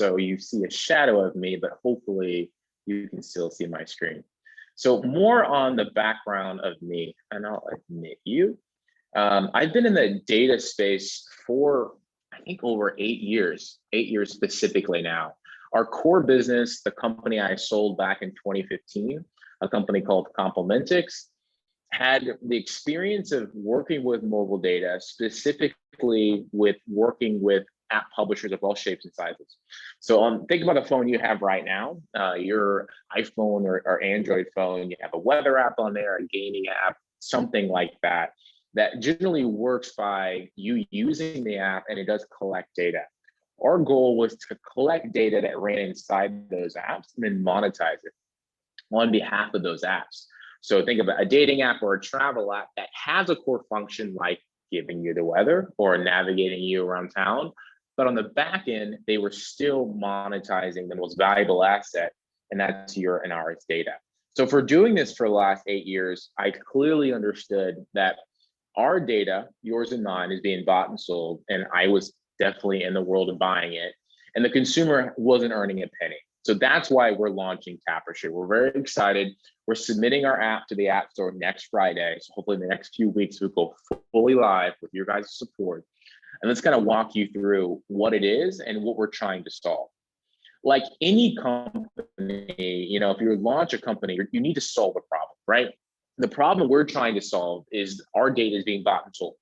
so you see a shadow of me, but hopefully you can still see my screen. So more on the background of me, and I'll admit you. I've been in the data space for, I think, over 8 years specifically now. Our core business, the company I sold back in 2015, a company called Complementix, had the experience of working with mobile data, specifically with working with app publishers of all shapes and sizes. So think about a phone you have right now, your iPhone or Android phone, you have a weather app on there, a gaming app, something like that, that generally works by you using the app and it does collect data. Our goal was to collect data that ran inside those apps and then monetize it on behalf of those apps. So think about a dating app or a travel app that has a core function like giving you the weather or navigating you around town. But on the back end, they were still monetizing the most valuable asset, and that's your and ours data. So for doing this for the last 8 years, I clearly understood that our data, yours and mine, is being bought and sold, and I was definitely in the world of buying it, and the consumer wasn't earning a penny. So that's why we're launching Tapestry. We're very excited. We're submitting our app to the App Store next Friday. So hopefully in the next few weeks, we'll go fully live with your guys' support. And let's kind of walk you through what it is and what we're trying to solve. Like any company, if you launch a company, you need to solve a problem, right? The problem we're trying to solve is our data is being bought and sold.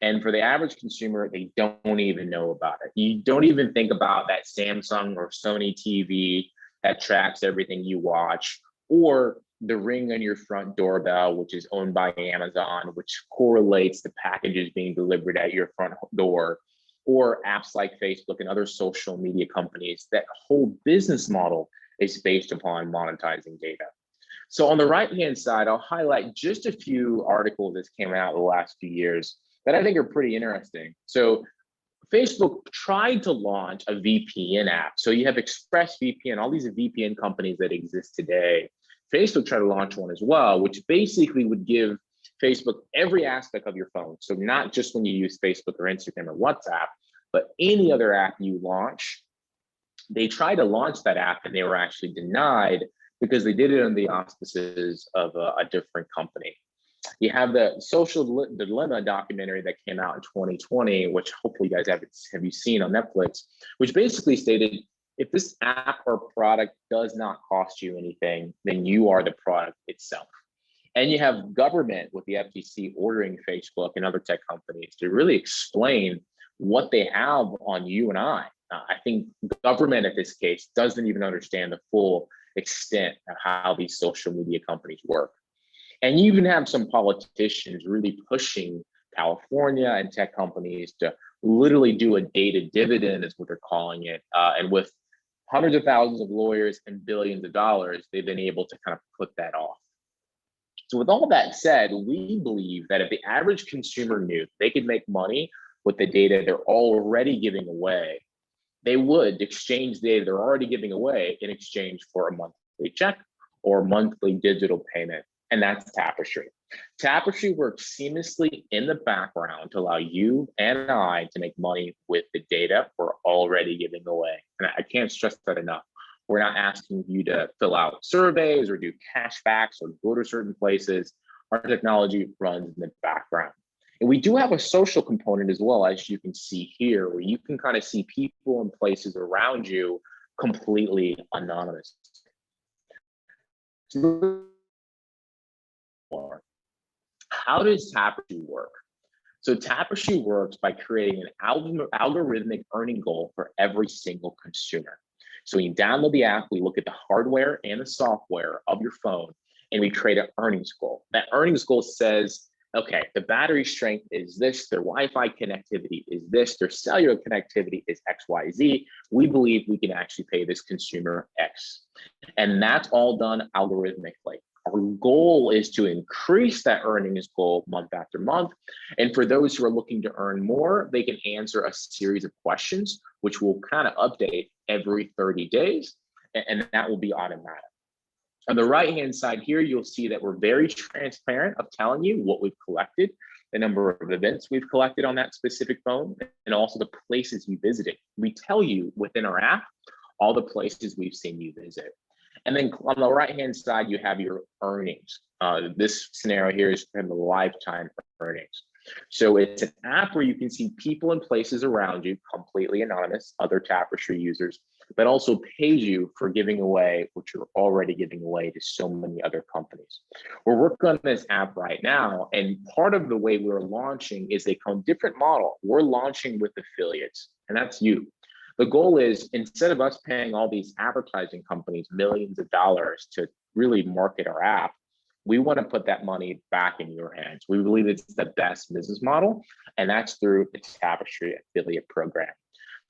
And for the average consumer, they don't even know about it. You don't even think about that Samsung or Sony TV that tracks everything you watch, or the Ring on your front doorbell, which is owned by Amazon, which correlates the packages being delivered at your front door, or apps like Facebook and other social media companies. That whole business model is based upon monetizing data. So on the right-hand side, I'll highlight just a few articles that came out in the last few years that I think are pretty interesting. So Facebook tried to launch a VPN app. So you have ExpressVPN, all these VPN companies that exist today. Facebook tried to launch one as well, which basically would give Facebook every aspect of your phone. So not just when you use Facebook or Instagram or WhatsApp, but any other app you launch. They tried to launch that app and they were actually denied because they did it under the auspices of a different company. You have the Social Dilemma documentary that came out in 2020, which hopefully you guys have you seen on Netflix, which basically stated, if this app or product does not cost you anything, then you are the product itself. And you have government with the FTC ordering Facebook and other tech companies to really explain what they have on you and I. I think government in this case doesn't even understand the full extent of how these social media companies work. And you even have some politicians really pushing California and tech companies to literally do a data dividend, is what they're calling it. And with hundreds of thousands of lawyers and billions of dollars, they've been able to kind of put that off. So with all that said, we believe that if the average consumer knew they could make money with the data they're already giving away, they would exchange data they're already giving away in exchange for a monthly check or monthly digital payment. And that's Tapestry. Tapestry works seamlessly in the background to allow you and I to make money with the data we're already giving away. And I can't stress that enough. We're not asking you to fill out surveys or do cashbacks or go to certain places. Our technology runs in the background. And we do have a social component as well, as you can see here, where you can kind of see people and places around you completely anonymous. How does Tapestry work? So Tapestry works by creating an algorithmic earning goal for every single consumer. So when you download the app, we look at the hardware and the software of your phone, and we create an earnings goal. That earnings goal says, okay, the battery strength is this, their Wi-Fi connectivity is this, their cellular connectivity is XYZ. We believe we can actually pay this consumer X. And that's all done algorithmically. Our goal is to increase that earnings goal month after month. And for those who are looking to earn more, they can answer a series of questions, which will kind of update every 30 days, and that will be automatic. On the right-hand side here, you'll see that we're very transparent of telling you what we've collected, the number of events we've collected on that specific phone, and also the places you visited. We tell you within our app all the places we've seen you visit. And then on the right-hand side, you have your earnings. This scenario here is kind of lifetime earnings. So it's an app where you can see people and places around you, completely anonymous, other Tapestry users, but also pays you for giving away what you're already giving away to so many other companies. We're working on this app right now, and part of the way we're launching is a different model. We're launching with affiliates, and that's you. The goal is, instead of us paying all these advertising companies millions of dollars to really market our app, we want to put that money back in your hands. We believe it's the best business model, and that's through the Tapestry affiliate program.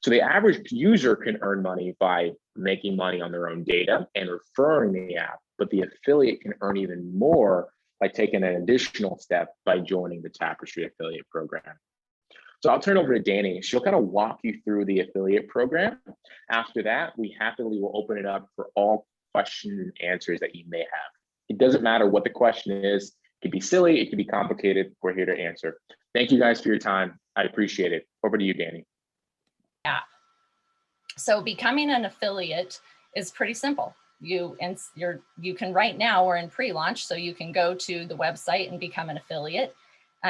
So the average user can earn money by making money on their own data and referring the app, but the affiliate can earn even more by taking an additional step by joining the Tapestry affiliate program. So I'll turn it over to Dani. She'll kind of walk you through the affiliate program. After that, we happily will open it up for all questions and answers that you may have. It doesn't matter what the question is. It could be silly, it could be complicated. We're here to answer. Thank you guys for your time. I appreciate it. Over to you, Dani. Yeah. So becoming an affiliate is pretty simple. You can right now, we're in pre-launch, so you can go to the website and become an affiliate.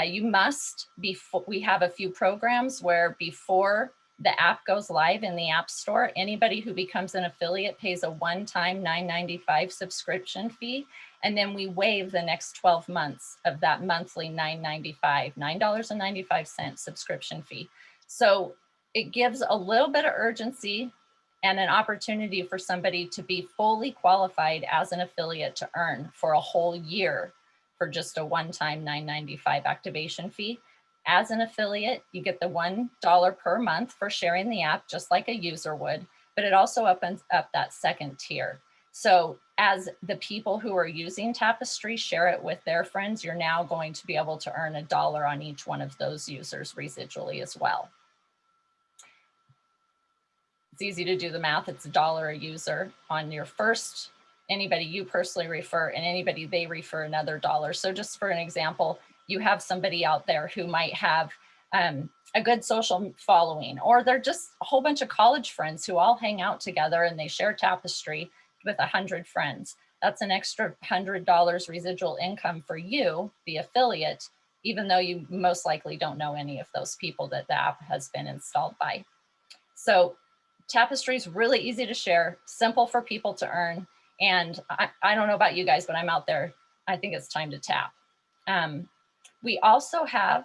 You must be, we have a few programs where before the app goes live in the App Store, anybody who becomes an affiliate pays a one-time $9.95 subscription fee. And then we waive the next 12 months of that monthly $9.95 subscription fee. So it gives a little bit of urgency and an opportunity for somebody to be fully qualified as an affiliate to earn for a whole year for just a one-time $9.95 activation fee. As an affiliate, you get the $1 per month for sharing the app, just like a user would, but it also opens up that second tier. So as the people who are using Tapestry share it with their friends, you're now going to be able to earn $1 on each one of those users residually as well. It's easy to do the math. It's $1 a user on your first, anybody you personally refer, and anybody they refer another $1. So just for an example, you have somebody out there who might have a good social following, or they're just a whole bunch of college friends who all hang out together and they share Tapestry with 100 friends. That's an extra $100 residual income for you, the affiliate, even though you most likely don't know any of those people that the app has been installed by. So Tapestry is really easy to share, simple for people to earn. And I don't know about you guys, but I'm out there. I think it's time to tap. We also have,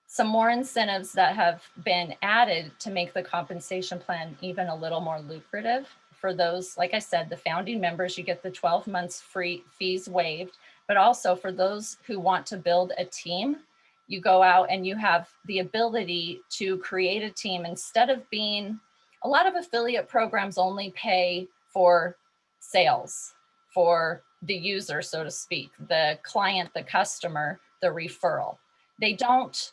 some more incentives that have been added to make the compensation plan even a little more lucrative. For those, like I said, the founding members, you get the 12 months free fees waived, but also for those who want to build a team, you go out and you have the ability to create a team instead of being, a lot of affiliate programs only pay for sales, for the user, so to speak, the client, the customer, the referral. They don't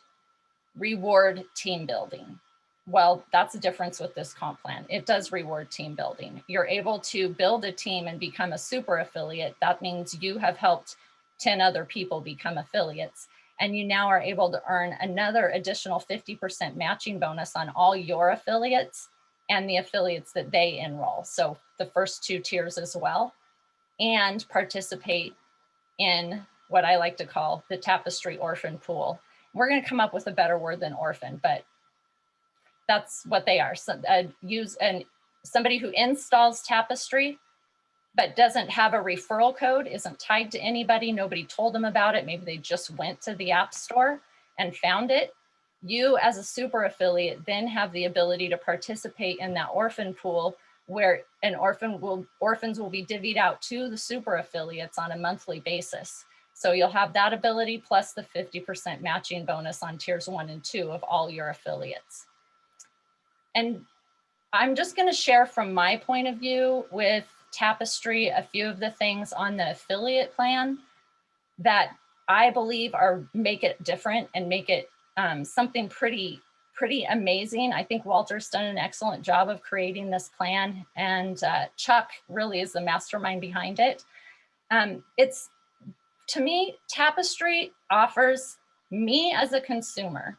reward team building. Well, that's the difference with this comp plan. It does reward team building. You're able to build a team and become a super affiliate. That means you have helped 10 other people become affiliates. And you now are able to earn another additional 50% matching bonus on all your affiliates and the affiliates that they enroll. So the first two tiers as well, and participate in what I like to call the Tapestry orphan pool. We're going to come up with a better word than orphan, but that's what they are. So, somebody who installs Tapestry but doesn't have a referral code, isn't tied to anybody, nobody told them about it, maybe they just went to the App Store and found it. You as a super affiliate then have the ability to participate in that orphan pool where orphans will be divvied out to the super affiliates on a monthly basis. So you'll have that ability plus the 50% matching bonus on tiers 1 and 2 of all your affiliates. And I'm just going to share from my point of view with Tapestry a few of the things on the affiliate plan that I believe make it different and make it something pretty amazing. I think Walter's done an excellent job of creating this plan, and Chuck really is the mastermind behind it. To me, Tapestry offers me as a consumer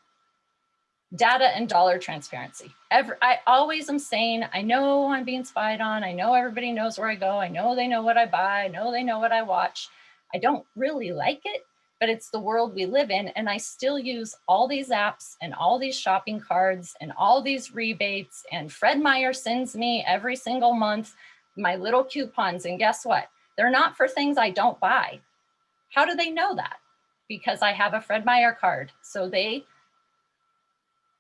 Data and dollar transparency. I always am saying, I know I'm being spied on. I know everybody knows where I go. I know they know what I buy. I know they know what I watch. I don't really like it, but it's the world we live in. And I still use all these apps and all these shopping cards and all these rebates. And Fred Meyer sends me every single month my little coupons. And guess what? They're not for things I don't buy. How do they know that? Because I have a Fred Meyer card. So they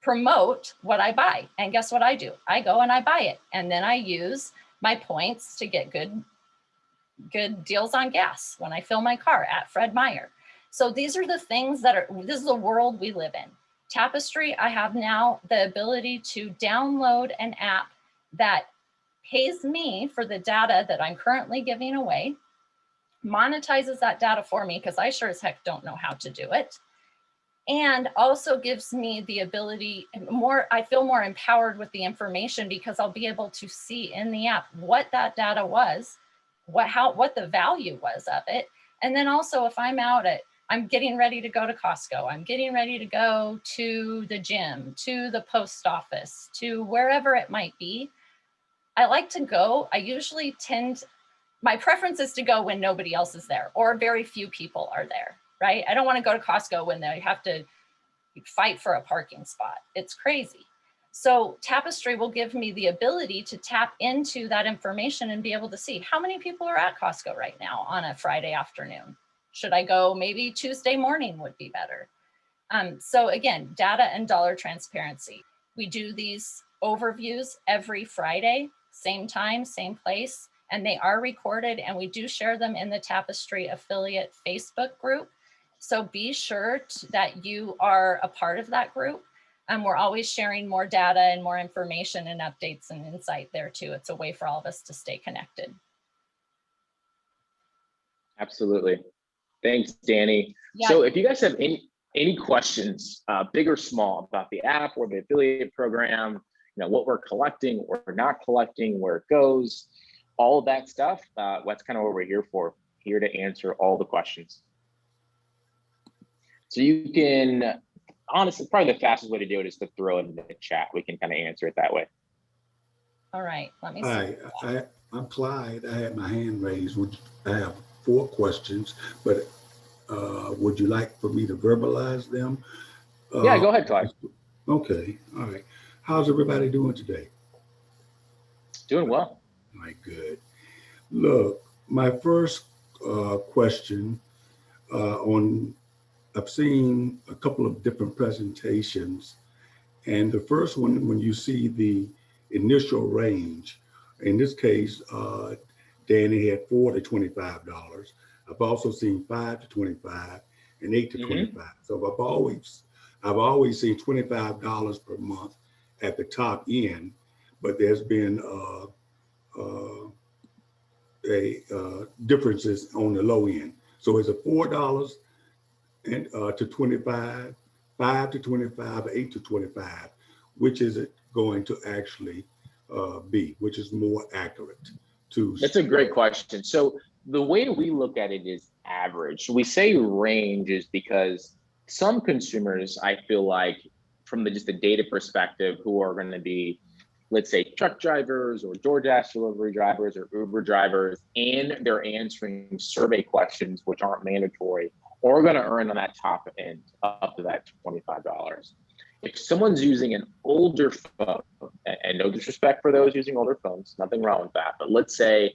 promote what I buy. And guess what I do? I go and I buy it. And then I use my points to get good deals on gas when I fill my car at Fred Meyer. So these are the things this is the world we live in. Tapestry, I have now the ability to download an app that pays me for the data that I'm currently giving away, monetizes that data for me because I sure as heck don't know how to do it, and also gives me the ability I feel more empowered with the information because I'll be able to see in the app what that data was, what the value was of it. And then also if I'm getting ready to go to Costco, I'm getting ready to go to the gym, to the post office, to wherever it might be. I like to go, my preference is to go when nobody else is there or very few people are there, right? I don't want to go to Costco when they have to fight for a parking spot. It's crazy. So Tapestry will give me the ability to tap into that information and be able to see how many people are at Costco right now on a Friday afternoon. Should I go maybe Tuesday morning would be better. So again, data and dollar transparency. We do these overviews every Friday, same time, same place, and they are recorded and we do share them in the Tapestry affiliate Facebook group. So be sure that you are a part of that group. We're always sharing more data and more information and updates and insight there too. It's a way for all of us to stay connected. Absolutely. Thanks, Dani. Yeah. So if you guys have any questions, big or small, about the app or the affiliate program, what we're collecting, what we're not collecting, where it goes, all of that stuff, that's kind of what we're here for, here to answer all the questions. So you can, honestly, probably the fastest way to do it is to throw it in the chat. We can kind of answer it that way. All right, let me see. Hi, I'm Clyde. I had my hand raised. I have 4 questions, but would you like for me to verbalize them? Yeah, go ahead, Clyde. Okay, all right. How's everybody doing today? Doing well. All right, good. Look, my first question I've seen a couple of different presentations, and the first one, when you see the initial range, in this case, Dani had $4 to $25. I've also seen $5 to $25 and $8 to $25. So I've always seen $25 per month at the top end, but there's been differences on the low end. So is it $4 and to 25, 5 to 25, 8 to 25? Which is it going to actually be? Which is more accurate? That's a great question. So the way we look at it is average. We say range is because some consumers, I feel like, from just the data perspective, who are going to be, let's say, truck drivers or DoorDash delivery drivers or Uber drivers, and they're answering survey questions, which aren't mandatory, or going to earn on that top end up to that $25. If someone's using an older phone, and no disrespect for those using older phones, nothing wrong with that, but let's say,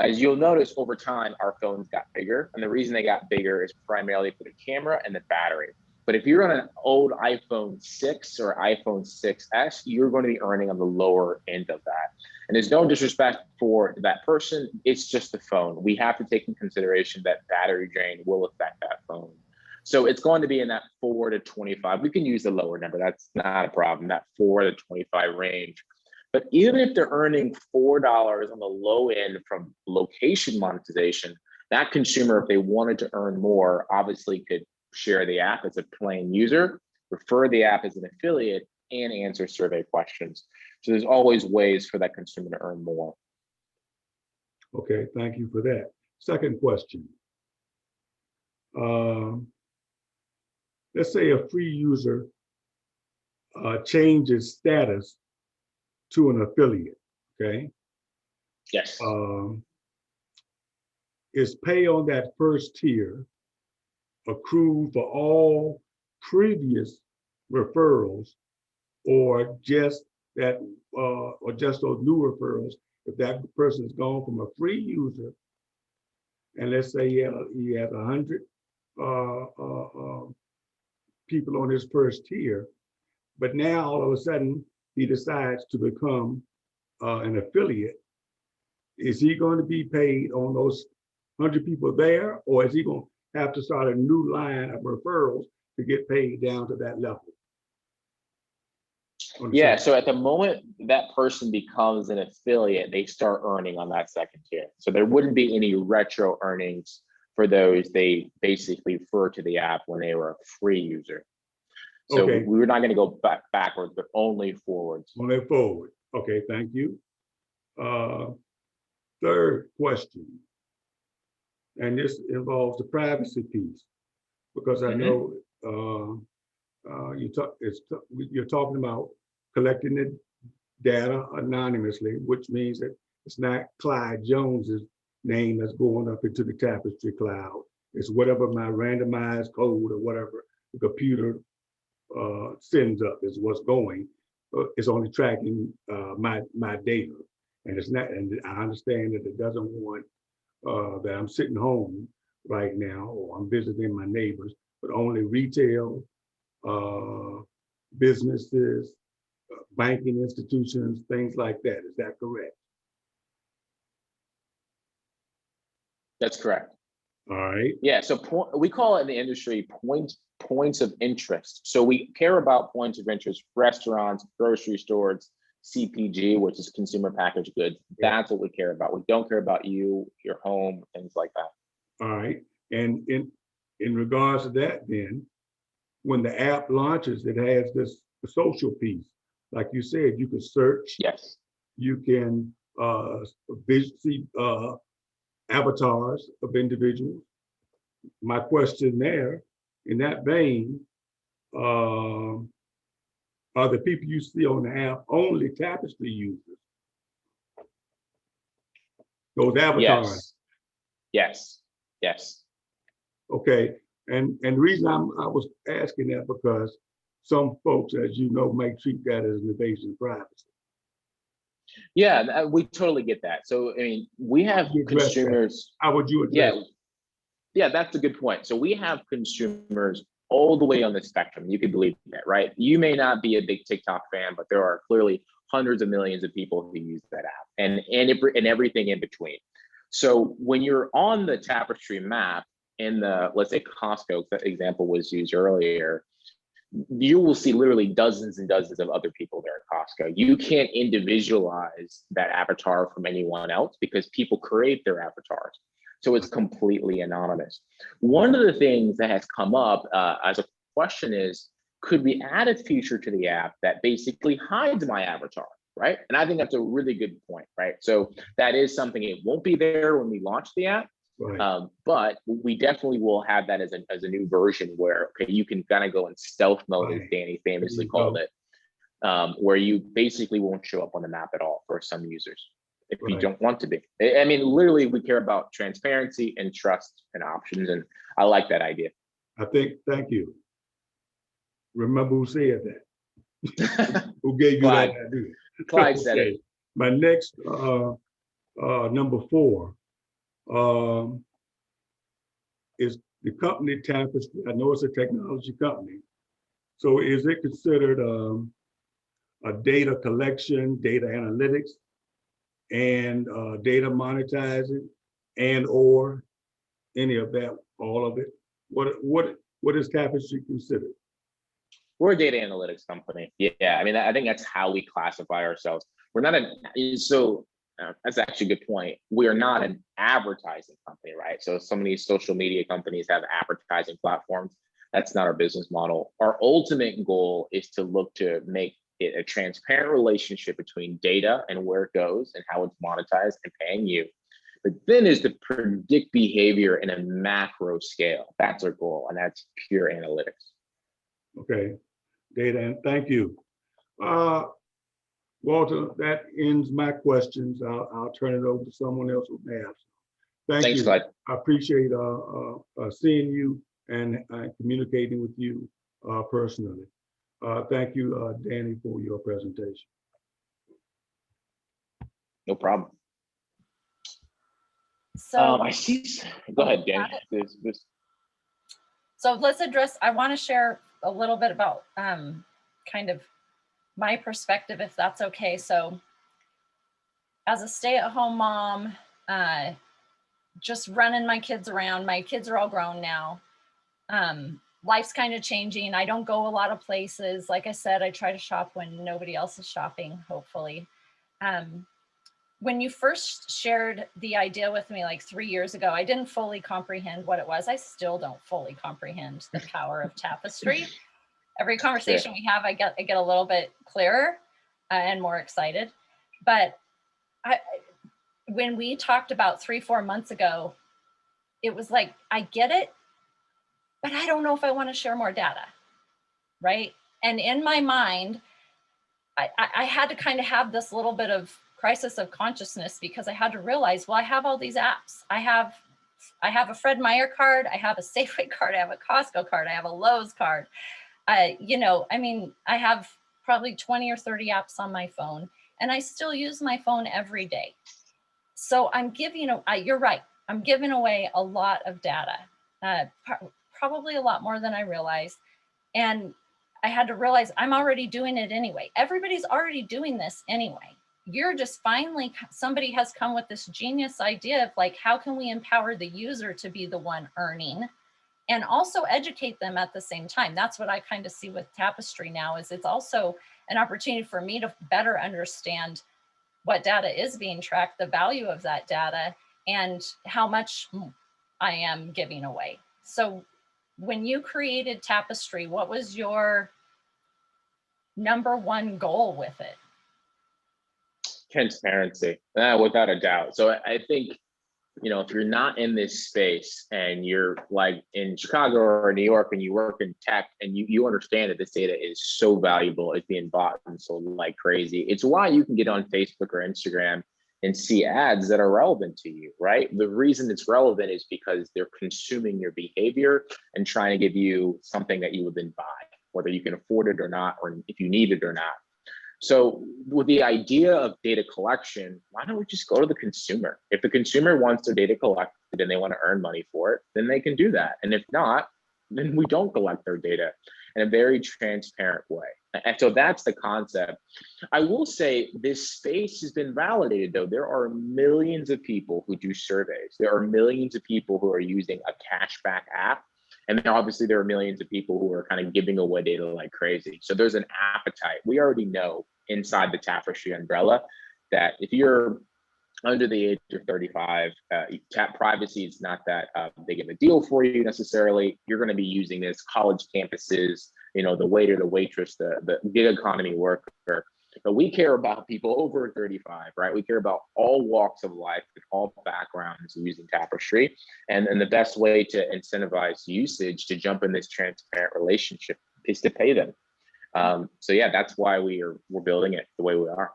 as you'll notice over time, our phones got bigger. And the reason they got bigger is primarily for the camera and the battery. But if you're on an old iPhone 6 or iPhone 6S, you're going to be earning on the lower end of that. And there's no disrespect for that person. It's just the phone. We have to take in consideration that battery drain will affect that phone. So it's going to be in that 4 to 25. We can use the lower number. That's not a problem, that 4 to 25 range. But even if they're earning $4 on the low end from location monetization, that consumer, if they wanted to earn more, obviously could share the app as a plain user, refer the app as an affiliate, and answer survey questions. So there's always ways for that consumer to earn more. Okay, thank you for that. Second question. Let's say a free user changes status to an affiliate, okay? Yes. Is pay on that first tier accrued for all previous referrals, or just that, or just those new referrals? If that person has gone from a free user, and let's say he had 100 people on his first tier, but now all of a sudden he decides to become an affiliate, is he going to be paid on those 100 people there, or is he going to have to start a new line of referrals to get paid down to that level? Yeah, so at the moment that person becomes an affiliate, they start earning on that second tier. So there wouldn't be any retro earnings for those they basically refer to the app when they were a free user. So Okay. we're not going to go backwards, but only forwards. Only forward. Okay, thank you. Third question, and this involves the privacy piece, because I know you're talking about collecting the data anonymously, which means that it's not Clyde Jones's name that's going up into the Tapestry cloud. It's whatever my randomized code or whatever the computer sends up is what's going. It's only tracking my data, and it's not. And I understand that it doesn't want that I'm sitting home right now or I'm visiting my neighbors, but only retail, businesses, banking institutions, things like that. Is that correct? That's correct. All right. Yeah, so we call it in the industry points of interest. So we care about points of interest: restaurants, grocery stores, CPG, which is consumer packaged goods. That's what we care about. We don't care about you, your home, things like that. All right. And in regards to that, then, when the app launches, it has the social piece. Like you said, you can search. Yes. You can see avatars of individuals. My question there, in that vein, are the people you see on the app only Tapestry users? Those avatars? Yes. Okay, and the reason I was asking that, because some folks, as you know, might treat that as an invasion of privacy. Yeah, we totally get that. So, I mean, we have consumers. How would you address that? Yeah, that's a good point. So we have consumers all the way on the spectrum. You can believe that, right? You may not be a big TikTok fan, but there are clearly hundreds of millions of people who use that app, and everything in between. So when you're on the Tapestry map in the, let's say Costco, that example was used earlier, you will see literally dozens and dozens of other people there at Costco. You can't individualize that avatar from anyone else because people create their avatars. So it's completely anonymous. One of the things that has come up as a question is, could we add a feature to the app that basically hides my avatar, right? And I think that's a really good point, right? So that is something, it won't be there when we launch the app, right. But we definitely will have that as a new version where, okay, you can kind of go in stealth mode, as Dani famously called it, where you basically won't show up on the map at all for some users if you don't want to be. I mean, literally, we care about transparency and trust and options, and I like that idea. Thank you. Remember who said that? Who gave you Clyde. that idea? Clyde said it. My next, number 4, is the company Tapestry. I know it's a technology company. So is it considered a data collection, data analytics, and data monetizing, and or any of that, all of it? What is Tapestry considered? We're a data analytics company. Yeah, I mean, I think that's how we classify ourselves. We're not that's actually a good point. We are not an advertising company, right? So some of these social media companies have advertising platforms. That's not our business model. Our ultimate goal is to look to make it a transparent relationship between data and where it goes and how it's monetized and paying you. But then is to predict behavior in a macro scale. That's our goal, and that's pure analytics. Okay. data, and thank you. Walter, that ends my questions. I'll turn it over to someone else who has. Thank Thanks, you. Clyde. I appreciate seeing you and communicating with you personally. Thank you, Danny, for your presentation. No problem. So I see. Go ahead, Danny. So let's address, I want to share a little bit about kind of my perspective, if that's okay. So as a stay-at-home mom, just running my kids around, my kids are all grown now. Life's kind of changing. I don't go a lot of places. Like I said, I try to shop when nobody else is shopping, hopefully. When you first shared the idea with me like 3 years ago, I didn't fully comprehend what it was. I still don't fully comprehend the power of Tapestry. Every conversation we have, I get a little bit clearer and more excited. But when we talked about 3-4 months ago, it was like, I get it, but I don't know if I want to share more data, right? And in my mind, I had to kind of have this little bit of crisis of consciousness, because I had to realize, well, I have all these apps. I have a Fred Meyer card. I have a Safeway card. I have a Costco card. I have a Lowe's card. You know, I mean, I have probably 20 or 30 apps on my phone, and I still use my phone every day. So I'm giving, you're right. I'm giving away a lot of data, probably a lot more than I realized. And I had to realize I'm already doing it anyway. Everybody's already doing this anyway. You're just finally, somebody has come with this genius idea of like, how can we empower the user to be the one earning and also educate them at the same time? That's what I kind of see with Tapestry now, is it's also an opportunity for me to better understand what data is being tracked, the value of that data, and how much I am giving away. So when you created Tapestry, what was your #1 goal with it? Transparency, without a doubt. So I think, if you're not in this space and you're like in Chicago or New York and you work in tech and you understand that this data is so valuable, it's being bought and sold like crazy. It's why you can get on Facebook or Instagram and see ads that are relevant to you, right? The reason it's relevant is because they're consuming your behavior and trying to give you something that you would then buy, whether you can afford it or not, or if you need it or not. So with the idea of data collection, why don't we just go to the consumer? If the consumer wants their data collected and they want to earn money for it, then they can do that. And if not, then we don't collect their data in a very transparent way. And so that's the concept. I will say this space has been validated, though. There are millions of people who do surveys. There are millions of people who are using a cashback app. And then obviously there are millions of people who are kind of giving away data like crazy. So there's an appetite. We already know inside the Tapestry umbrella that if you're under the age of 35, privacy is not that big of a deal for you necessarily. You're going to be using this college campuses, the waiter, the waitress, the gig economy worker. But we care about people over 35, right? We care about all walks of life and all backgrounds using Tapestry. And the best way to incentivize usage to jump in this transparent relationship is to pay them. So yeah, that's why we're building it the way we are.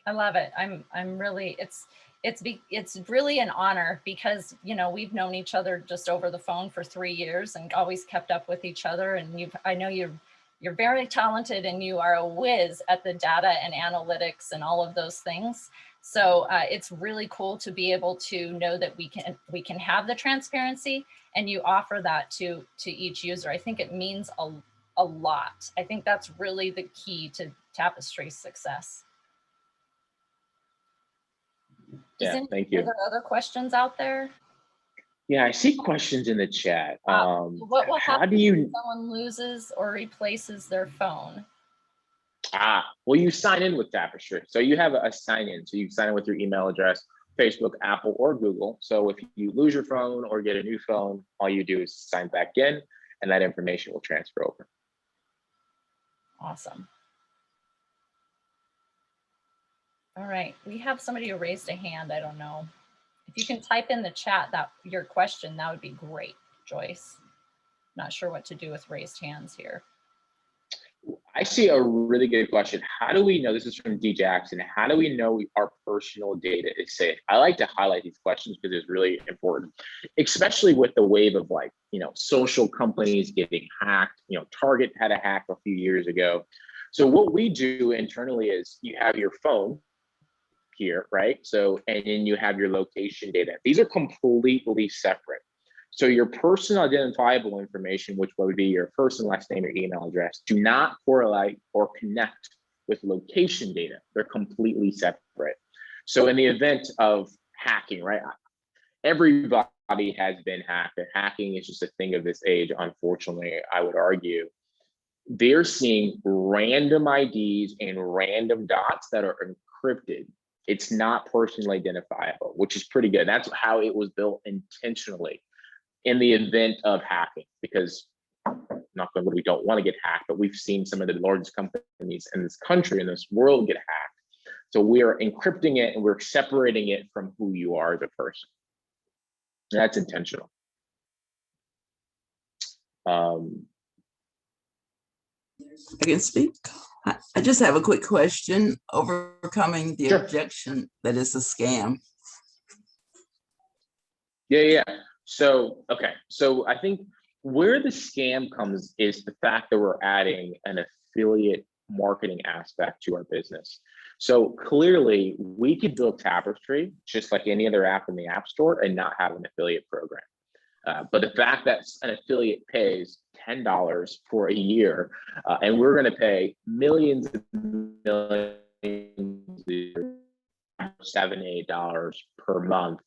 I love it. I'm really, it's really an honor, because, we've known each other just over the phone for 3 years and always kept up with each other. And I know you're very talented and you are a whiz at the data and analytics and all of those things. So it's really cool to be able to know that we can have the transparency, and you offer that to each user. I think it means a lot. I think that's really the key to Tapestry's success. Thank you. Are there other questions out there? Yeah, I see questions in the chat. What will happen if someone loses or replaces their phone? Well, you sign in with Tapestry. So you have a sign in. So you sign in with your email address, Facebook, Apple, or Google. So if you lose your phone or get a new phone, all you do is sign back in and that information will transfer over. Awesome. All right, we have somebody who raised a hand. I don't know. If you can type in the chat your question, that would be great, Joyce. Not sure what to do with raised hands here. I see a really good question. How do we know, this is from D Jackson, how do we know our personal data is safe? I like to highlight these questions because it's really important, especially with the wave of like, social companies getting hacked. Target had a hack a few years ago. So what we do internally is you have your phone here, right? So, and then you have your location data. These are completely separate. So your personal identifiable information, which would be your first and last name, your email address, do not correlate or connect with location data. They're completely separate. So in the event of hacking, right? Everybody has been hacked. And hacking is just a thing of this age, unfortunately, I would argue. They're seeing random IDs and random dots that are encrypted. It's not personally identifiable, which is pretty good. That's how it was built intentionally in the event of hacking, because we don't want to get hacked, but we've seen some of the largest companies in this country, in this world, get hacked. So we are encrypting it and we're separating it from who you are as a person. That's intentional. I can speak. I just have a quick question. Overcoming the Sure. objection that it's a scam. Yeah. So, okay. So I think where the scam comes is the fact that we're adding an affiliate marketing aspect to our business. So clearly we could build Tapestry just like any other app in the App Store and not have an affiliate program. But the fact that an affiliate pays $10 for a year, and we're going to pay millions and millions, $7, $8 per month,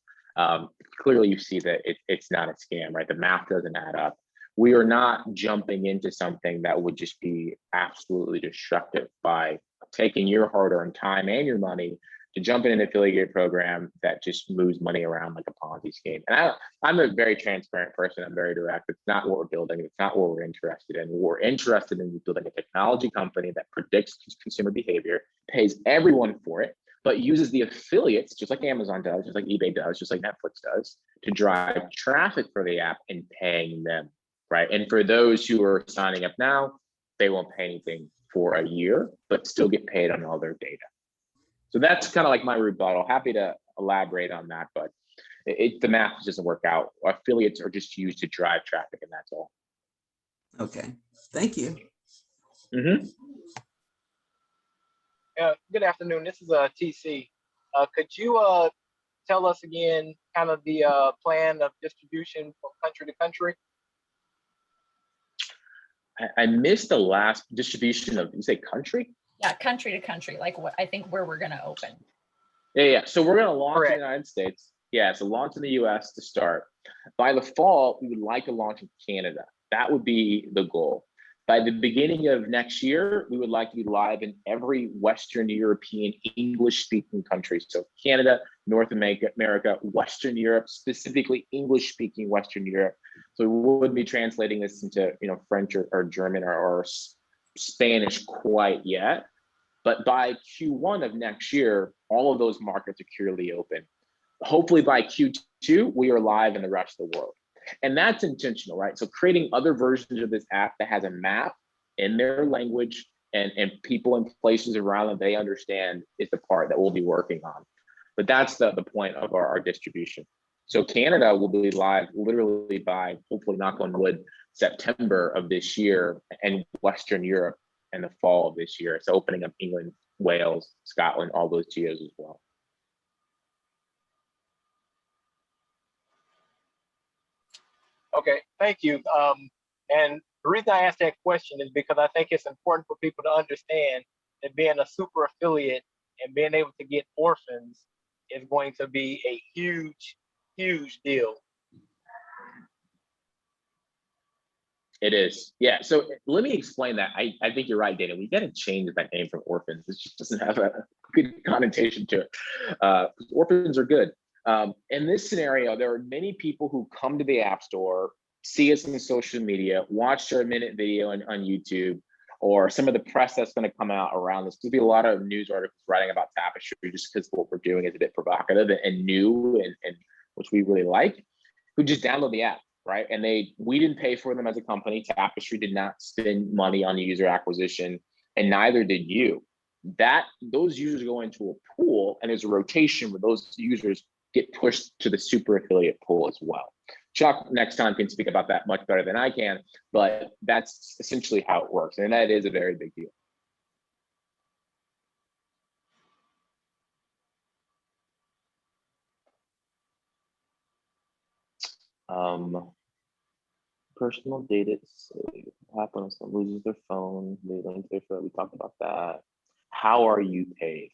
clearly you see that it's not a scam, right? The math doesn't add up. We are not jumping into something that would just be absolutely destructive by taking your hard-earned time and your money to jump in an affiliate program that just moves money around like a Ponzi scheme. And I'm a very transparent person. I'm very direct. It's not what we're building. It's not what we're interested in. We're interested in building a technology company that predicts consumer behavior, pays everyone for it, but uses the affiliates, just like Amazon does, just like eBay does, just like Netflix does, to drive traffic for the app and paying them, right? And for those who are signing up now, they won't pay anything for a year, but still get paid on all their data. So that's kind of like my rebuttal. Happy to elaborate on that, but the math just doesn't work out. Affiliates are just used to drive traffic, and that's all. Okay, thank you. Mm-hmm. Good afternoon. This is TC. Could you tell us again kind of the plan of distribution from country to country? I missed the last distribution of, you say country? Yeah, country to country, like what I think where we're going to open. Yeah. So we're going to launch Correct. in the United States. Yeah, so launch in the US to start. By the fall, we would like to launch in Canada. That would be the goal. By the beginning of next year, we would like to be live in every Western European English-speaking country. So Canada, North America, Western Europe, specifically English-speaking Western Europe. So we wouldn't be translating this into French or German or Spanish quite yet. But by Q1 of next year, all of those markets are purely open. Hopefully by Q2, we are live in the rest of the world. And that's intentional, right? So creating other versions of this app that has a map in their language and people in places around that they understand is the part that we'll be working on. But that's the point of our distribution. So Canada will be live literally by, hopefully knock on wood, September of this year, and Western Europe in the fall of this year. It's opening up England, Wales, Scotland, all those geos as well. Okay, thank you. And the reason I asked that question is because I think it's important for people to understand that being a super affiliate and being able to get orphans is going to be a huge, huge deal. It is. Yeah. So let me explain that. I think you're right, Dana. We got to change that name from orphans. It just doesn't have a good connotation to it. Orphans are good. In this scenario, there are many people who come to the App Store, see us in social media, watch our minute video on YouTube, or some of the press that's going to come out around this. There'll be a lot of news articles writing about Tapestry just because what we're doing is a bit provocative and new and which we really like, who just download the app. right? And we didn't pay for them as a company. Tapestry did not spend money on user acquisition, and neither did you. Those users go into a pool, and there's a rotation where those users get pushed to the super affiliate pool as well. Chuck next time can speak about that much better than I can, but that's essentially how it works, and that is a very big deal. Personal data happens when someone loses their phone, they link their phone. We talked about that. How are you paid?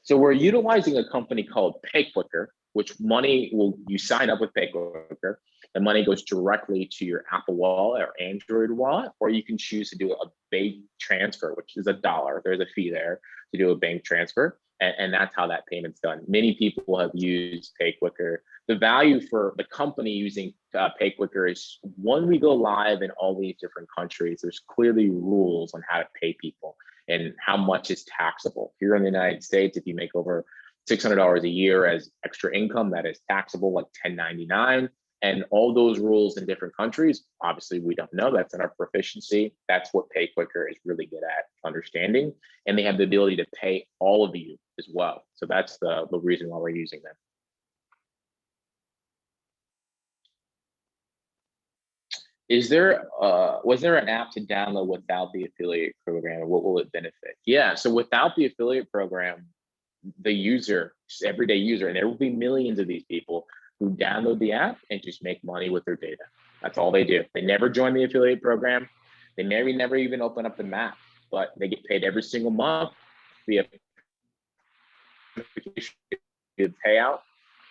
So we're utilizing a company called PayQuicker, which you sign up with PayQuicker, the money goes directly to your Apple Wallet or Android wallet, or you can choose to do a bank transfer, which is $1. There's a fee there to do a bank transfer. And that's how that payment's done. Many people have used PayQuicker. The value for the company using PayQuicker is when we go live in all these different countries, there's clearly rules on how to pay people and how much is taxable. Here in the United States, if you make over $600 a year as extra income, that is taxable like 1099. And all those rules in different countries, obviously we don't know, that's in our proficiency. That's what PayQuicker is really good at understanding. And they have the ability to pay all of you as well. So that's the reason why we're using them. Was there an app to download without the affiliate program, and what will it benefit? Yeah, so without the affiliate program, the user, everyday user, and there will be millions of these people who download the app and just make money with their data. That's all they do. They never join the affiliate program. They never even open up the map, but they get paid every single month via payout,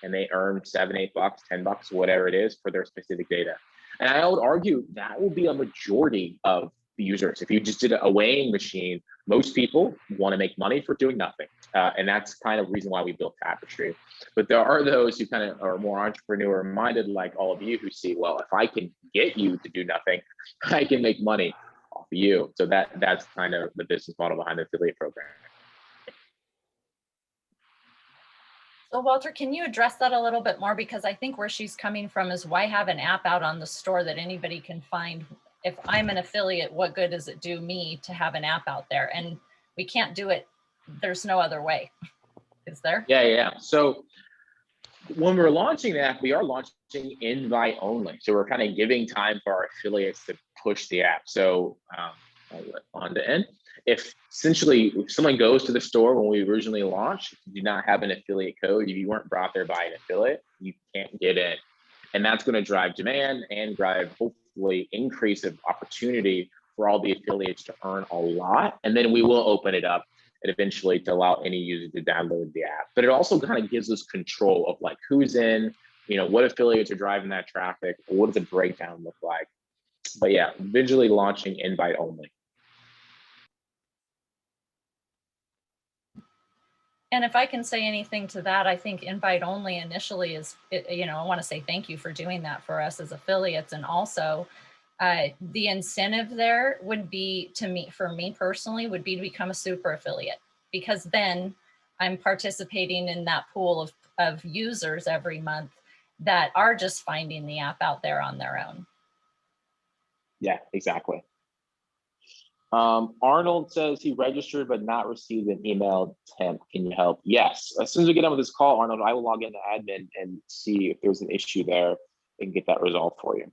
and they earn $7, $8, $10, whatever it is for their specific data. And I would argue that will be a majority of the users. If you just did a weighing machine, most people want to make money for doing nothing. And that's kind of the reason why we built Tapestry. But there are those who kind of are more entrepreneur minded, like all of you, who see, well, if I can get you to do nothing, I can make money off of you. So that's kind of the business model behind the affiliate program. So Walter, can you address that a little bit more? Because I think where she's coming from is, why have an app out on the store that anybody can find? If I'm an affiliate, what good does it do me to have an app out there? And we can't do it. There's no other way. Is there? Yeah. So when we're launching the app, we are launching invite only. So we're kind of giving time for our affiliates to push the app. So on to end. If someone goes to the store when we originally launched, you do not have an affiliate code, if you weren't brought there by an affiliate, you can't get in. And that's going to drive demand and drive, hopefully, increase of opportunity for all the affiliates to earn a lot. And then we will open it up and eventually to allow any user to download the app. But it also kind of gives us control of like who's in, what affiliates are driving that traffic, what does the breakdown look like. But yeah, visually launching invite only. And if I can say anything to that, I think invite only initially is, I want to say thank you for doing that for us as affiliates. And also the incentive there would be for me personally, would be to become a super affiliate, because then I'm participating in that pool of users every month that are just finding the app out there on their own. Yeah, exactly. Arnold says he registered but not received an email temp. Can you help? Yes. As soon as we get done with this call, Arnold, I will log into admin and see if there's an issue there and get that resolved for you.